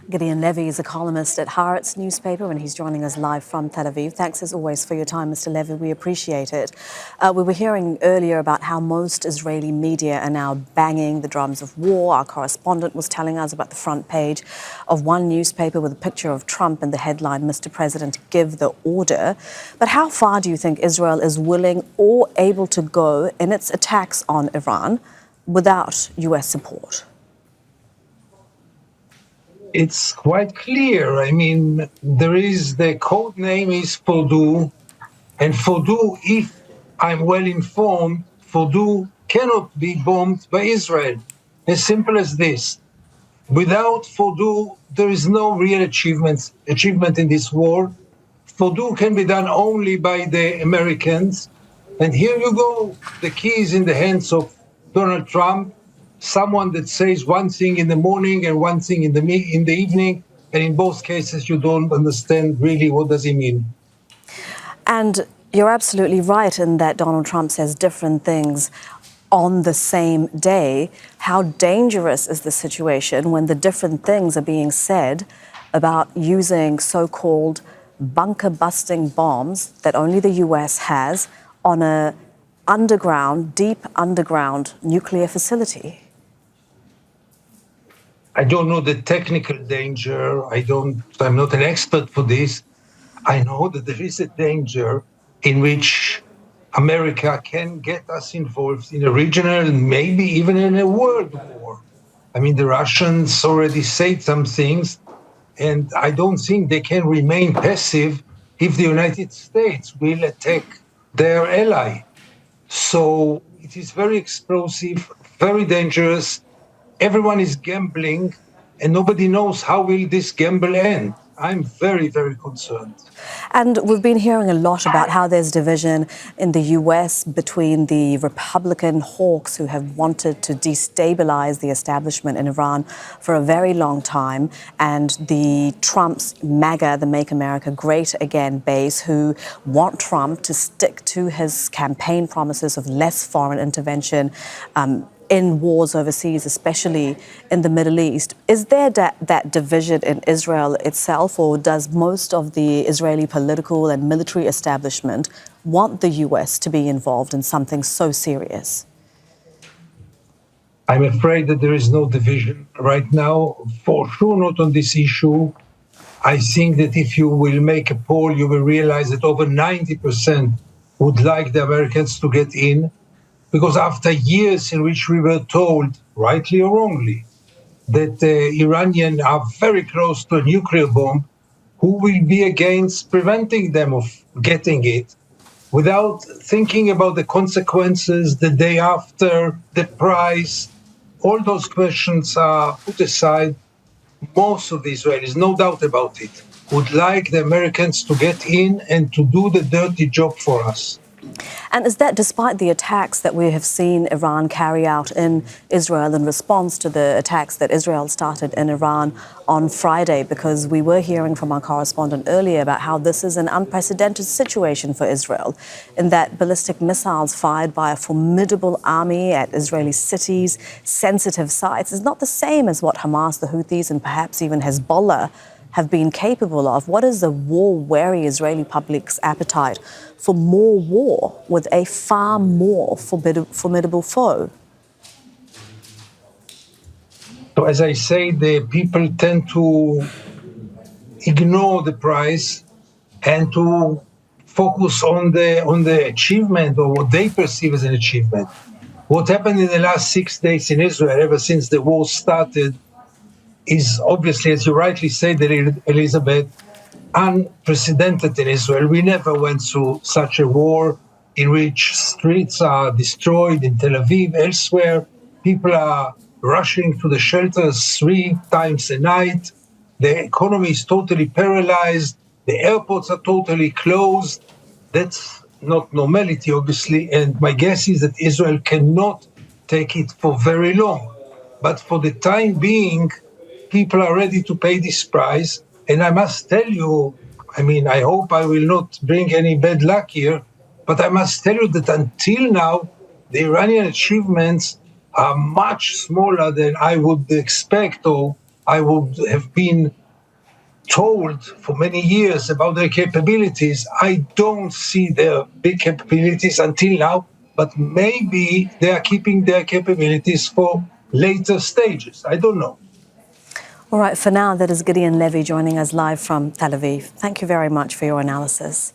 Gideon Levy is a columnist at Haaretz newspaper, and he's joining us live from Tel Aviv. Thanks as always for your time, Mr. Levy. We appreciate it. We were hearing earlier about how most Israeli media are now banging the drums of war. Our correspondent was telling us about the front page of one newspaper with a picture of Trump and the headline, "Mr. President, give the order." But how far do you think Israel is willing or able to go in its attacks on Iran without US support? It's quite clear. I mean, the code name is Fordow, and Fordow, if I'm well informed, Fordow cannot be bombed by Israel. As simple as this. Without Fordow, there is no real achievement in this war. Fordow can be done only by the Americans. And here you go. The key is in the hands of Donald Trump, someone that says one thing in the morning and one thing in the evening, and in both cases you don't understand really what does he mean. And you're absolutely right in that Donald Trump says different things on the same day. How dangerous is the situation when the different things are being said about using so-called bunker-busting bombs that only the US has on a deep underground nuclear facility? I don't know the technical danger. I'm not an expert for this. I know that there is a danger in which America can get us involved in a regional and maybe even in a world war. I mean, the Russians already said some things, and I don't think they can remain passive if the United States will attack their ally. So it is very explosive, very dangerous. Everyone is gambling, and nobody knows how will this gamble end. I'm very, very concerned. And we've been hearing a lot about how there's division in the US between the Republican hawks who have wanted to destabilize the establishment in Iran for a very long time, and the Trump's MAGA, the Make America Great Again base, who want Trump to stick to his campaign promises of less foreign intervention in wars overseas, especially in the Middle East. Is there that division in Israel itself, or does most of the Israeli political and military establishment want the US to be involved in something so serious? I'm afraid that there is no division right now, for sure not on this issue. I think that if you will make a poll, you will realize that over 90% would like the Americans to get in. Because after years in which we were told, rightly or wrongly, that the Iranians are very close to a nuclear bomb, who will be against preventing them of getting it, without thinking about the consequences, the day after, the price, all those questions are put aside. Most of the Israelis, no doubt about it, would like the Americans to get in and to do the dirty job for us. And is that despite the attacks that we have seen Iran carry out in Israel in response to the attacks that Israel started in Iran on Friday? Because we were hearing from our correspondent earlier about how this is an unprecedented situation for Israel, in that ballistic missiles fired by a formidable army at Israeli cities, sensitive sites, is not the same as what Hamas, the Houthis, and perhaps even Hezbollah have been capable of. What is the war-weary Israeli public's appetite for more war with a far more formidable foe? So as I say, the people tend to ignore the price and to focus on the achievement, or what they perceive as an achievement. What happened in the last 6 days in Israel, ever since the war started, is obviously, as you rightly said, Elizabeth, unprecedented in Israel. We never went through such a war in which streets are destroyed in Tel Aviv, elsewhere. People are rushing to the shelters 3 times a night. The economy is totally paralyzed. The airports are totally closed. That's not normality, obviously. And my guess is that Israel cannot take it for very long. But for the time being, people are ready to pay this price. And I must tell you, I mean, I hope I will not bring any bad luck here, but I must tell you that until now, the Iranian achievements are much smaller than I would expect, or I would have been told for many years about their capabilities. I don't see their big capabilities until now, but maybe they are keeping their capabilities for later stages. I don't know. All right, for now, that is Gideon Levy joining us live from Tel Aviv. Thank you very much for your analysis.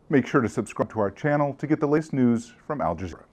Make sure to subscribe to our channel to get the latest news from Al Jazeera.